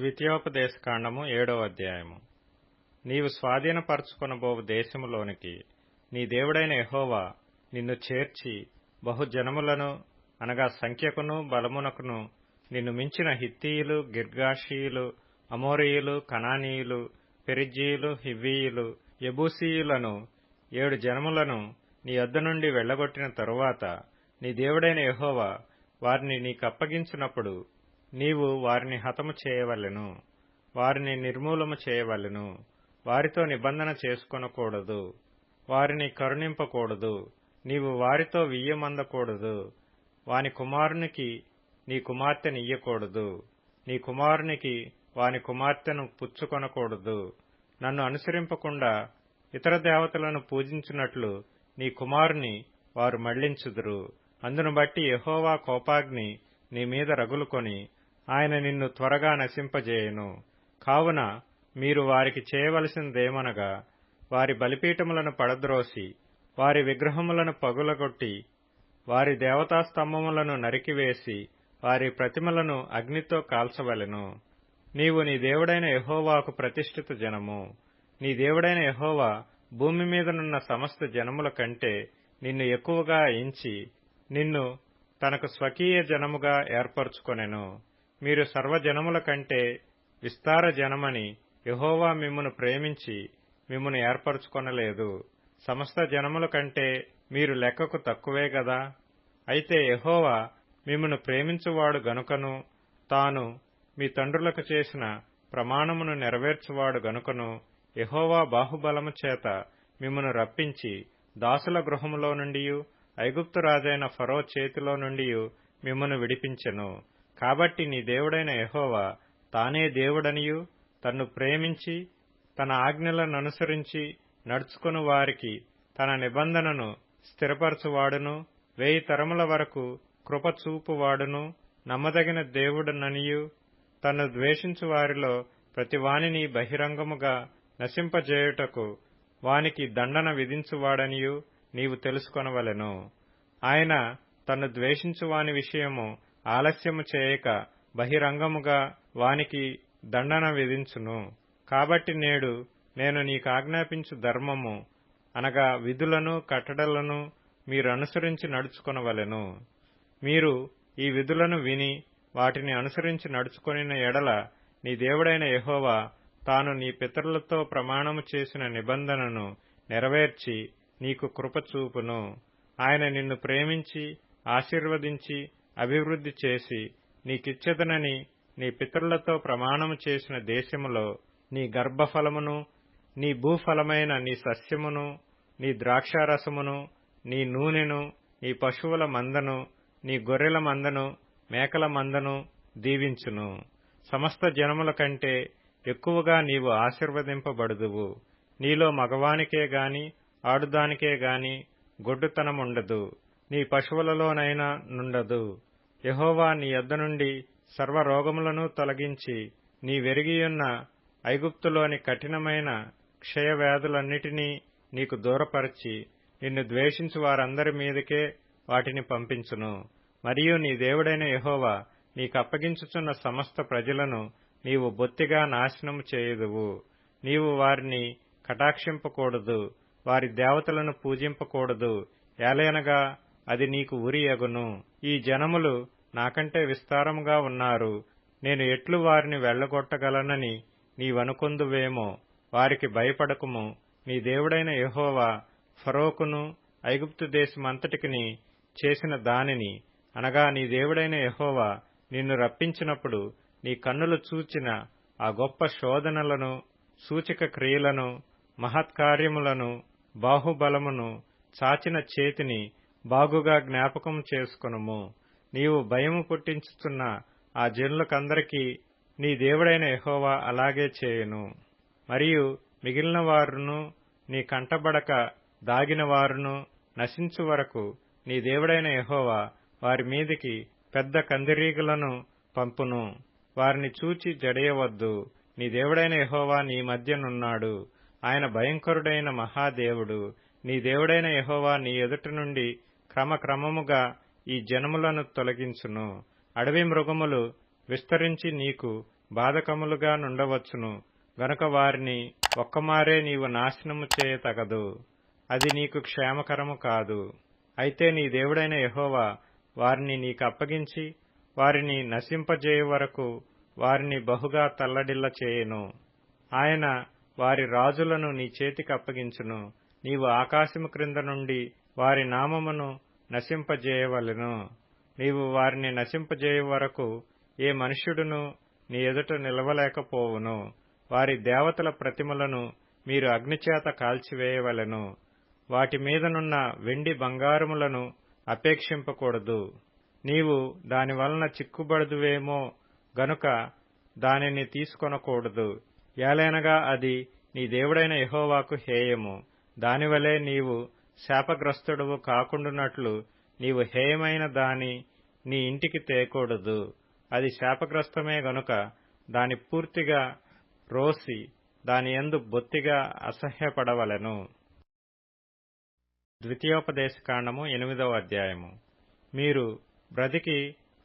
ద్వితీయోపదేశకాండము 7వ అధ్యాయము. నీవు స్వాధీనపరచుకొనబోవు దేశములోనికి నీ దేవుడైన యెహోవా నిన్ను చేర్చి బహుజనములను అనగా సంఖ్యకును బలమునకును నిన్ను మించిన హిత్తీయులు, గిర్గాషీయులు, అమోరీయులు, కనానీయులు, పెరిజ్జీయులు, హివ్వీయులు, యెబూసీయులను 7 జనములను నీ యొద్ద నుండి వెళ్లగొట్టిన తరువాత నీ దేవుడైన యెహోవా వారిని నీకప్పగించినప్పుడు నీవు వారిని హతము చేయవలెను, వారిని నిర్మూలము చేయవలెను. వారితో నిబంధన చేసుకొనకూడదు, వారిని కరుణింపకూడదు. నీవు వారితో వియ్యమందకూడదు. వాని కుమారునికి నీ కుమార్తెనియ్యకూడదు, నీ కుమారునికి వాని కుమార్తెను పుచ్చుకొనకూడదు. నన్ను అనుసరింపకుండా ఇతర దేవతలను పూజించినట్లు నీ కుమారుని వారు మళ్లించుదురు. అందును బట్టి యెహోవా కోపాగ్ని నీ మీద రగులుకొని ఆయన నిన్ను త్వరగా నశింపజేయును. కావున మీరు వారికి చేయవలసినదేమనగా వారి బలిపీఠములను పడద్రోసి వారి విగ్రహములను పగులగొట్టి వారి దేవతాస్తంభములను నరికివేసి వారి ప్రతిమలను అగ్నితో కాల్చవలెను. నీవు నీ దేవుడైన యెహోవాకు ప్రతిష్ఠిత జనము. నీ దేవుడైన యెహోవా భూమి మీదనున్న సమస్త జనముల కంటే నిన్ను ఎక్కువగా ఎంచి నిన్ను తనకు స్వకీయ జనముగా ఏర్పరచుకొనెను. మీరు సర్వజనముల కంటే విస్తార జనమని యెహోవా మిమ్మును ప్రేమించి మిమ్మును ఏర్పరచుకొనలేదు. సమస్త జనముల కంటే మీరు లెక్కకు తక్కువే గదా. అయితే యెహోవా మిమ్మును ప్రేమించువాడు గనుకను తాను మీ తండ్రులకు చేసిన ప్రమాణమును నెరవేర్చువాడు గనుకను యెహోవా బాహుబలము చేత మిమ్మును రప్పించి దాసుల గృహములో నుండియు ఐగుప్తు రాజైన ఫరో చేతిలో నుండియు మిమ్మును విడిపించెను. కాబట్టి నీ దేవుడైన యెహోవా తానే దేవుడనియు తన్ను ప్రేమించి తన ఆజ్ఞలననుసరించి నడుచుకుని వారికి తన నిబంధనను స్థిరపరచువాడును 1000 తరముల వరకు కృప చూపువాడును నమ్మదగిన దేవుడననియు తన్ను ద్వేషించు వారిలో ప్రతివానిని బహిరంగముగా నశింపజేయుటకు వానికి దండన విధించువాడనియు నీవు తెలుసుకొనవలెను. ఆయన తన్ను ద్వేషించువాని విషయము ఆలస్యము చేయక బహిరంగముగా వానికి దండన విధించును. కాబట్టి నేడు నేను నీకాజ్ఞాపించు ధర్మము అనగా విధులను కట్టడలను మీరనుసరించి నడుచుకొనవలెను. మీరు ఈ విధులను విని వాటిని అనుసరించి నడుచుకొనిన ఎడల నీ దేవుడైన యెహోవా తాను నీ పితరులతో ప్రమాణము చేసిన నిబంధనను నెరవేర్చి నీకు కృప చూపును. ఆయన నిన్ను ప్రేమించి ఆశీర్వదించి అభివృద్ధి చేసి నీకిచ్చెదనని నీ పితరులతో ప్రమాణము చేసిన దేశములో నీ గర్భఫలమును, నీ భూఫలమైన నీ సస్యమును, నీ ద్రాక్షారసమును, నీ నూనెను, నీ పశువుల మందను, నీ గొర్రెల మందను, మేకల మందను దీవించును. సమస్త జనముల కంటే ఎక్కువగా నీవు ఆశీర్వదింపబడుదువు. నీలో మగవానికే గాని ఆడుదానికే గాని గొడ్డుతనముండదు, నీ పశువులలోనైనా నుండదు. యెహోవా నీ యొద్ద నుండి సర్వరోగములను తొలగించి నీ వెరిగియున్న ఐగుప్తులోని కఠినమైన క్షయవ్యాధులన్నిటినీ నీకు దూరపరచి నిన్ను ద్వేషించు వారందరి మీదకే వాటిని పంపించును. మరియు నీ దేవుడైన యెహోవా నీకప్పగించుచున్న సమస్త ప్రజలను నీవు బొత్తిగా నాశనము చేయుదువు. నీవు వారిని కటాక్షింపకూడదు, వారి దేవతలను పూజింపకూడదు, ఏలయనగా అది నీకు ఉరి అగును. ఈ జనములు నాకంటే విస్తారముగా ఉన్నారు, నేను ఎట్లు వారిని వెళ్లగొట్టగలనని నీవనుకొందువేమో. వారికి భయపడకుము. నీ దేవుడైన యెహోవా ఫరోకును ఐగుప్తు దేశమంతటికిని చేసిన దానిని అనగా నీ దేవుడైన యెహోవా నిన్ను రప్పించినప్పుడు నీ కన్నులు చూచిన ఆ గొప్ప శోధనలను, సూచక క్రియలను, మహత్కార్యములను, బాహుబలమును, చాచిన చేతిని బాగుగా జ్ఞాపకం చేసుకొనుము. నీవు భయము పుట్టించుతున్న ఆ జనులకందరికీ నీ దేవుడైన యెహోవా అలాగే చేయును. మరియు మిగిలిన వారును నీ కంటబడక దాగిన వారును నశించు వరకు నీ దేవుడైన యెహోవా వారి మీదికి పెద్ద కందిరీగలను పంపును. వారిని చూచి జడియవద్దు. నీ దేవుడైన యెహోవా నీ మధ్యనున్నాడు. ఆయన భయంకరుడైన మహాదేవుడు. నీ దేవుడైన యెహోవా నీ ఎదుట నుండి క్రమక్రమముగా ఈ జనములను తొలగించును. అడవి మృగములు విస్తరించి నీకు బాధకములుగా నుండవచ్చును గనుక వారిని ఒక్కమారే నీవు నాశనము చేయతగదు. అది నీకు క్షేమకరము కాదు. అయితే నీ దేవుడైన యెహోవా వారిని నీకప్పగించి వారిని నశింపజేయు వరకు వారిని బహుగా తల్లడిల్ల చేయును. ఆయన వారి రాజులను నీ చేతికి అప్పగించును. నీవు ఆకాశము క్రింద నుండి వారి నామమును నశింపజేయవలెను. నీవు వారిని నశింపజేయు వరకు ఏ మనుష్యుడును నీ ఎదుట నిలవలేకపోవును. వారి దేవతల ప్రతిమలను మీరు అగ్నిచేత కాల్చివేయవలెను. వాటి మీదనున్న వెండి బంగారములను అపేక్షింపకూడదు. నీవు దానివలన చిక్కుబడదువేమో గనుక దానిని తీసుకొనకూడదు. ఏలైనగా అది నీ దేవుడైన యెహోవాకు హేయము. దానివలే నీవు శాపగ్రస్తుడవు కాకుండునట్లు నీవు హేయమైన దాని నీ ఇంటికి తేకూడదు. అది శాపగ్రస్తమే గనుక దాని పూర్తిగా రోసి దాని యందు బొత్తిగా అసహ్యపడవలెను. ద్వితీయోపదేశకాండము 8వ అధ్యాయము. మీరు బ్రతికి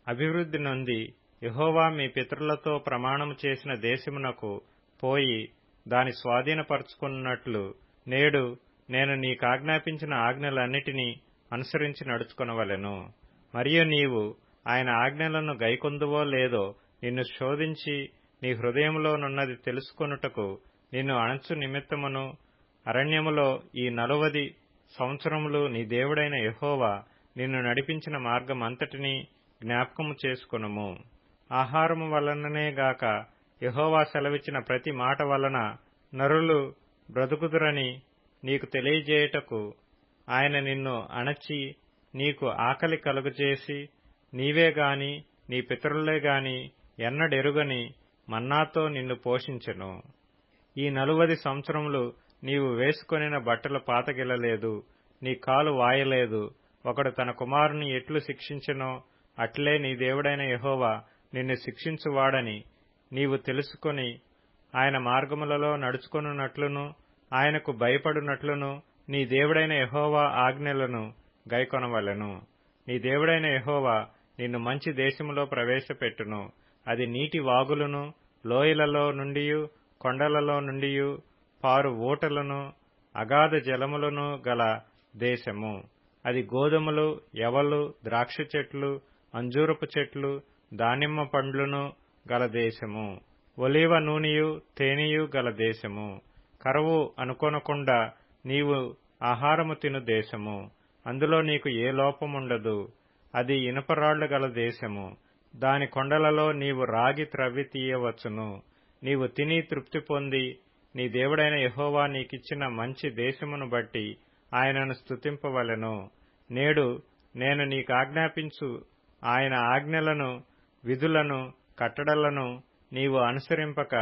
అభివృద్ధి నొంది యెహోవా మీ పితరులతో ప్రమాణము చేసిన దేశమునకు పోయి దాని స్వాధీనపరచుకున్నట్లు నేడు నేను నీకాజ్ఞాపించిన ఆజ్ఞలన్నిటినీ అనుసరించి నడుచుకొనవలెను. మరియు నీవు ఆయన ఆజ్ఞలను గైకొందువో లేదో నిన్ను శోధించి నీ హృదయములోనున్నది తెలుసుకొనుటకు నిన్ను అణచు నిమిత్తమును అరణ్యములో ఈ 40 సంవత్సరములు నీ దేవుడైన యెహోవా నిన్ను నడిపించిన మార్గమంతటినీ జ్ఞాపకము చేసుకొనుము. ఆహారము వలననేగాక యెహోవా సెలవిచ్చిన ప్రతి మాట వలన నరులు బ్రతుకుదురని నీకు తెలియజేయుటకు ఆయన నిన్ను అణచి నీకు ఆకలి కలుగజేసి నీవే గాని నీ పితరులే గాని ఎన్నడెరుగని మన్నాతో నిన్ను పోషించెను. ఈ 40 సంవత్సరములు నీవు వేసుకొనిన బట్టలు పాతగిలలేదు, నీ కాలు వాయలేదు. ఒకడు తన కుమారుని ఎట్లు శిక్షించెనో అట్లే నీ దేవుడైన యెహోవా నిన్ను శిక్షించువాడని నీవు తెలుసుకొని ఆయన మార్గములలో నడుచుకొనున్నట్లును ఆయనకు భయపడునట్లును నీ దేవుడైన యెహోవా ఆజ్ఞలను గైకొనవలెను. నీ దేవుడైన యెహోవా నిన్ను మంచి దేశములో ప్రవేశపెట్టును. అది నీటి వాగులను లోయలలో నుండియు కొండలలో నుండియు పారు ఊటలను అగాధ జలములను గల దేశము. అది గోధుమలు, యవలు, ద్రాక్ష చెట్లు, అంజూరపు చెట్లు, దానిమ్మ పండ్లును గల దేశము. ఒలీవ నూనెయు తేనెయు గల దేశము. కరువు అనుకొనకుండా నీవు ఆహారము తిను దేశము. అందులో నీకు ఏ లోపముండదు. అది ఇనుపరాళ్లు గల దేశము. దాని కొండలలో నీవు రాగి త్రవ్వి తీయవచ్చును. నీవు తిని తృప్తి పొంది నీ దేవుడైన యెహోవా నీకిచ్చిన మంచి దేశమును బట్టి ఆయనను స్తుతింపవలెను. నేడు నేను నీకాజ్ఞాపించు ఆయన ఆజ్ఞలను, విధులను, కట్టడలను నీవు అనుసరింపక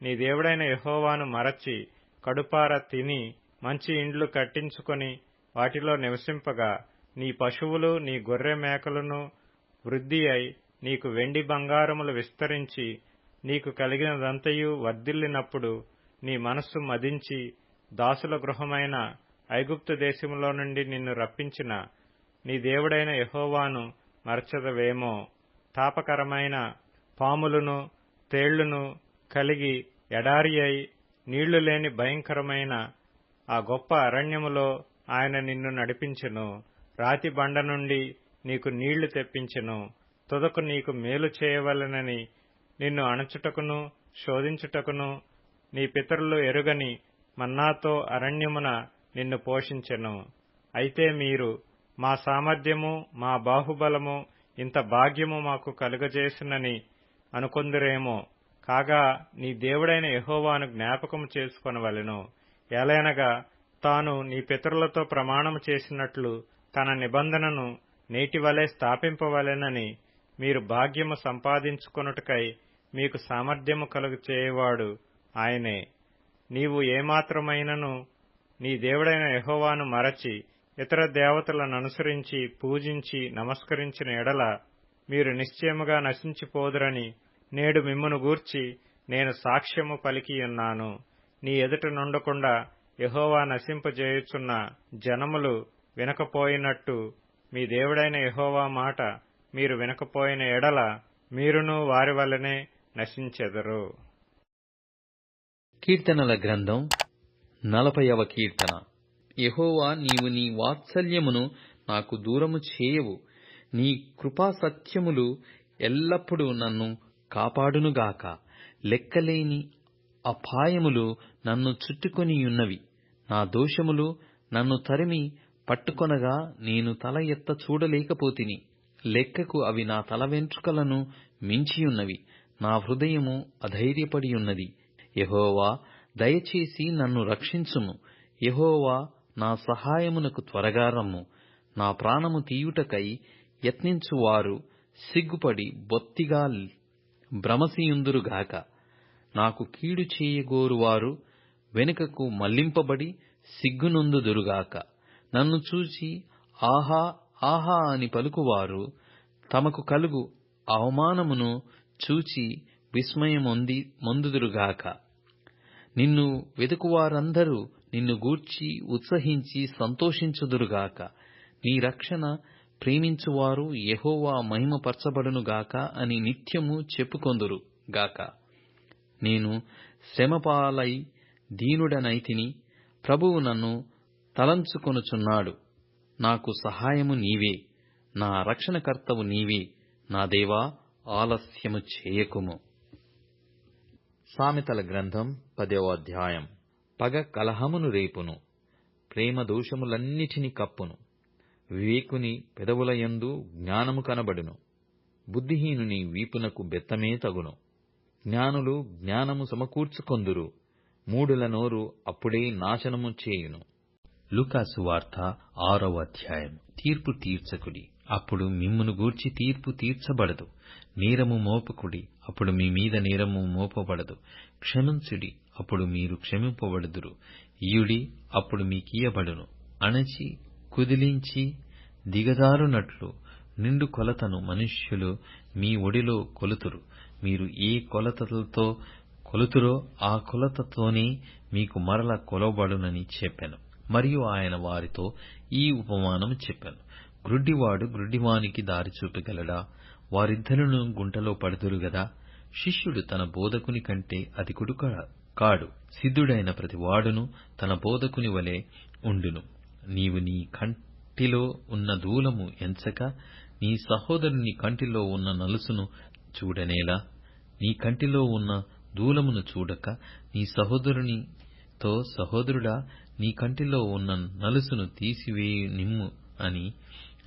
నీ దేవుడైన యెహోవాను మరచి కడుపార తిని మంచి ఇండ్లు కట్టించుకొని వాటిలో నివసింపగా నీ పశువులు నీ గొర్రె మేకలను వృద్ధి అయి నీకు వెండి బంగారములు విస్తరించి నీకు కలిగినదంతయు వర్ధిల్లినప్పుడు నీ మనస్సు మదించి దాసుల గృహమైన ఐగుప్తు దేశములో నుండి నిన్ను రప్పించిన నీ దేవుడైన యెహోవాను మరచదవేమో. తాపకరమైన పాములను తేళ్లును కలిగి ఎడారి అయి నీళ్లు లేని భయంకరమైన ఆ గొప్ప అరణ్యములో ఆయన నిన్ను నడిపించెను. రాతి బండ నుండి నీకు నీళ్లు తెప్పించెను. తుదకు నీకు మేలు చేయవలెనని నిన్ను అణచుటకును శోధించుటకును నీ పితరులు ఎరుగని మన్నాతో అరణ్యమున నిన్ను పోషించెను. అయితే మీరు మా సామర్థ్యము మా బాహుబలము ఇంత భాగ్యము మాకు కలుగజేసినని అనుకొందురేమో. కాగా నీ దేవుడైన యెహోవాను జ్ఞాపకము చేసుకొనవలెను. ఏలైనగా తాను నీ పితరులతో ప్రమాణము చేసినట్లు తన నిబంధనను నేటివలే స్థాపింపవలెనని మీరు భాగ్యము సంపాదించుకొనుటకై మీకు సామర్థ్యము కలుగు చేయువాడు ఆయనే. నీవు ఏమాత్రమైనను నీ దేవుడైన యెహోవాను మరచి ఇతర దేవతలను అనుసరించి పూజించి నమస్కరించిన ఎడల మీరు నిశ్చయముగా నశించిపోదురని నేడు మిమ్మును గూర్చి నేను సాక్ష్యము పలికియున్నాను. నీ ఎదుట నుండకుండా యెహోవా నశింపజేయుచున్న జనములు వినకపోయినట్టు మీ దేవుడైన యెహోవా మాట మీరు వినకపోయిన ఎడల మీరును వారి వల్లనే నశించెదరు. కీర్తనల గ్రంథం 40వ కీర్తన. యెహోవా, నీవు నీ వాత్సల్యమును నాకు దూరము చేయవు. నీ కృపా సత్యములు ఎల్లప్పుడూ నన్ను కాపాడునుగాక. లెక్కలేని అపాయములు నన్ను చుట్టుకొనియున్నవి. నా దోషములు నన్ను తరిమి పట్టుకొనగా నేను తల ఎత్త చూడలేకపోతిని. లెక్కకు అవి నా తల వెంట్రుకలను మించియున్నవి. నా హృదయము అధైర్యపడియున్నది. యెహోవా, దయచేసి నన్ను రక్షించుము. యెహోవా, నా సహాయమునకు త్వరగా రమ్ము. నా ప్రాణము తీయుటకై యత్నించువారు సిగ్గుపడి బొత్తిగా భ్రమసియుందురుగాక. నాకు కీడు చేయగోరువారు వెనుకకు మళ్లింపబడి సిగ్గునొందుదురుగాక. నన్ను చూచి ఆహా ఆహా అని పలుకువారు తమకు కలుగు అవమానమును చూచి విస్మయమొందుదురుగాక. నిన్ను వెదుకువారందరూ నిన్ను గూర్చి ఉత్సహించి సంతోషించుదురుగాక. నీ రక్షణ ప్రేమించువారు యెహోవా మహిమపరచబడునుగాక అని నిత్యము చెప్పుకొందురు గాక. నేను శ్రమపాలై దీనుడనైతిని. ప్రభువు నన్ను తలంచుకొనుచున్నాడు. నాకు సహాయము నీవే, నా రక్షణకర్తవు నీవే. నా దేవా, ఆలస్యము చేయకుము. సామెతల గ్రంథం 10వ అధ్యాయం. పగ కలహమును రేపును, ప్రేమ దోషములన్నిటిని కప్పును. వివేకుని పెదవులయందు జ్ఞానము కనబడును, బుద్ధిహీనుని వీపునకు బెత్తమే తగును. జ్ఞానులు జ్ఞానము సమకూర్చుకొందురు, మూఢుల నోరు అప్పుడే నాశనము చేయును. లూకాసు వార్త 6వ అధ్యాయం. తీర్పు తీర్చకుడి, అప్పుడు మిమ్మును గూర్చి తీర్పు తీర్చబడదు. నేరము మోపకుడి, అప్పుడు మీ మీద నేరము మోపబడదు. క్షమించుడి, అప్పుడు మీరు క్షమింపబడుదురు. ఇయుడి, అప్పుడు మీకియ్యబడును. అణచి కుదిలించి దిగజారునట్లు నిండు కొలతను మనుష్యులు మీ ఒడిలో కొలుతురు. మీరు ఏ కొలతలతో కొలుతురో ఆ కొలతతోనే మీకు మరల కొలవబడునని చెప్పెను. మరియు ఆయన వారితో ఈ ఉపమానము చెప్పెను. గ్రుడ్డివాడు గ్రుడ్డివానికి దారి చూపగలడా? వారిద్దరును గుంటలో పడుదురు గదా. శిష్యుడు తన బోధకుని కంటే అధికుడు కాడు. సిద్ధుడైన ప్రతివాడును తన బోధకుని వలె ఉండును. నీవు నీ కంటిలో ఉన్న దూలము ఎంచక నీ సహోదరుని కంటిలో ఉన్న నలుసును చూడనేలా? నీ కంటిలో ఉన్న దూలమును చూడక నీ సహోదరునితో, సహోదరుడా, నీ కంటిలో ఉన్న నలుసును తీసివేయునిమ్ము అని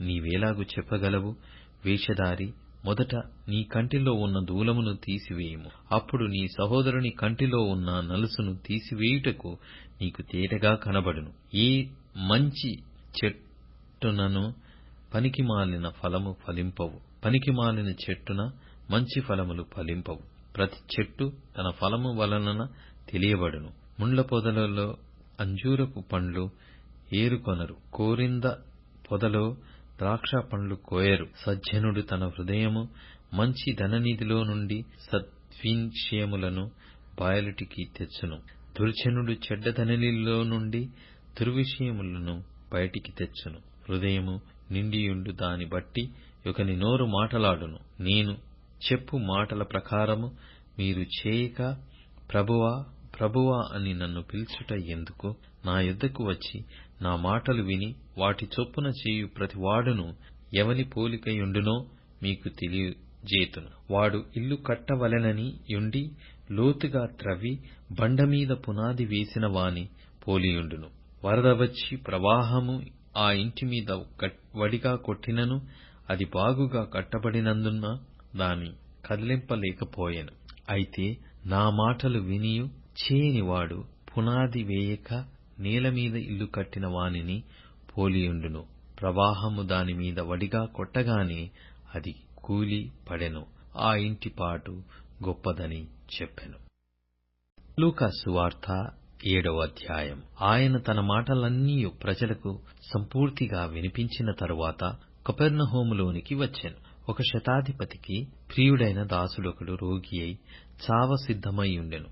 నీవేలాగు చెప్పగలవు? వేషధారి, మొదట నీ కంటిలో ఉన్న దూలమును తీసివేయుము, అప్పుడు నీ సహోదరుని కంటిలో ఉన్న నలుసును తీసివేయుటకు నీకు తేటగా కనబడును. ఏ మంచి చెట్టునను పనికిమాలిన ఫలము ఫలింపవు, పనికిమాలిన చెట్టున మంచి ఫలములు ఫలింపవు. ప్రతి చెట్టు తన ఫలము వలన తెలియబడును. ముండ్ల పొదలలో అంజూరపు పండ్లు ఏరుకొనరు, కోరింద పొదలో ద్రాక్ష పండ్లు కోయరు. సజ్జనుడు తన హృదయము మంచి ధననిధిలో నుండి సద్విషయములను బయలుటికి తెచ్చును. దుర్జనుడు చెడ్డ ధననిధిలో నుండి దుర్విషయములను బయటికి తెచ్చును. హృదయము నిండియుండు దాని బట్టి ఒకని నోరు మాటలాడును. నేను చెప్పు మాటల ప్రకారము మీరు చేయక ప్రభువా ప్రభువా అని నన్ను పిలుచుట ఎందుకు? నా యొద్దకు వచ్చి నా మాటలు విని వాటి చొప్పున చేయు ప్రతివాడును ఎవని పోలికయుండునో మీకు తెలియజేతును. వాడు ఇల్లు కట్టవలెనని యుండి లోతుగా త్రవ్వి బండమీద పునాది వేసిన వాని పోలియుండును. వరద వచ్చి ప్రవాహము ఆ ఇంటి మీద వడిగా కొట్టినను అది బాగుగా కట్టబడినందున దాని కదిలింపలేకపోయెను. అయితే నా మాటలు వినియు చేయనివాడు పునాది వేయక నేలమీద ఇల్లు కట్టిన వానిని పోలియుండును. ప్రవాహము దానిమీద వడిగా కొట్టగానే అది కూలి పడెను. ఆ ఇంటి పాటు గొప్పదని చెప్పెను. లూకాసు వార్త 7వ అధ్యాయం. ఆయన తన మాటలన్నీయు ప్రజలకు సంపూర్తిగా వినిపించిన తరువాత కపెర్నహూములోనికి వచ్చెను. ఒక శతాధిపతికి ప్రియుడైన దాసుడొకడు రోగి అయి చావ సిద్ధమై ఉండెను.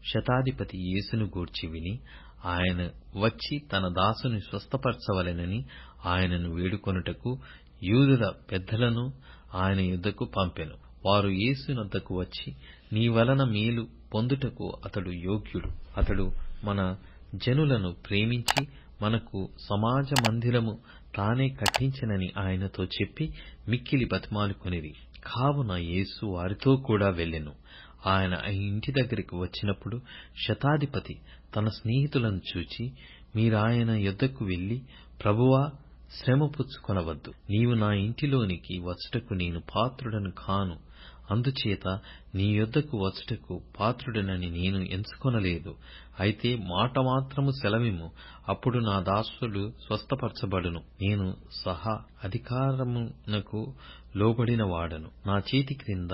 శతాధిపతి యేసును గూర్చి విని ఆయన వచ్చి తన దాసుని స్వస్థపరచవలెనని ఆయనను వేడుకొనుటకు యూదుల పెద్దలను ఆయన యొద్దకు పంపెను. వారు యేసు నొద్దకు వచ్చి నీ వలన మేలు పొందుటకు అతడు యోగ్యుడు. అతడు మన జనులను ప్రేమించి మనకు సమాజ మందిరము తానే కట్టించెనని ఆయనతో చెప్పి మిక్కిలి బతిమాలుకొనిరి. కావున యేసు వారితో కూడా వెళ్ళెను. ఆయన ఆ ఇంటి దగ్గరికి వచ్చినప్పుడు శతాధిపతి తన స్నేహితులను చూచి, మీరాయన యొద్దకు వెళ్ళి, ప్రభువా, శ్రమ పుచ్చుకొనవద్దు, నీవు నా ఇంటిలోనికి వచ్చుటకు నేను పాత్రుడను కాను, అందుచేత నీ యొద్దకు వచ్చుటకు పాత్రుడనని నేను ఎంచుకొనలేదు. అయితే మాట మాత్రము సెలవిమ్ము, అప్పుడు నా దాసుడు స్వస్థపరచబడును. నేను సహా అధికారమునకు లోబడిన వాడను. నా చేతి క్రింద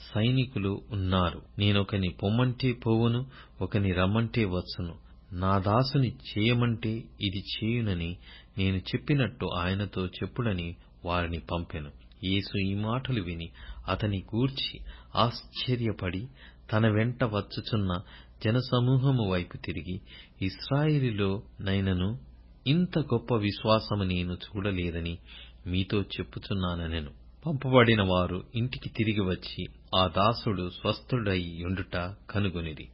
సైనికులు ఉన్నారు. నేనొకని పొమ్మంటే పోవును, ఒకని రమ్మంటే వచ్చును. నా దాసుని చేయమంటే ఇది చేయునని నేను చెప్పినట్టు ఆయనతో చెప్పుడని వారిని పంపెను. యేసు ఈ మాటలు విని అతని గూర్చి ఆశ్చర్యపడి తన వెంట వచ్చుచున్న జనసమూహము వైపు తిరిగి, ఇశ్రాయేలులో నైనను ఇంత గొప్ప విశ్వాసము నేను చూడలేదని మీతో చెప్పుచున్నానెను. పంపబడిన వారు ఇంటికి తిరిగి వచ్చి ఆ దాసుడు స్వస్థుడై యుండుట కనుగొనిరి.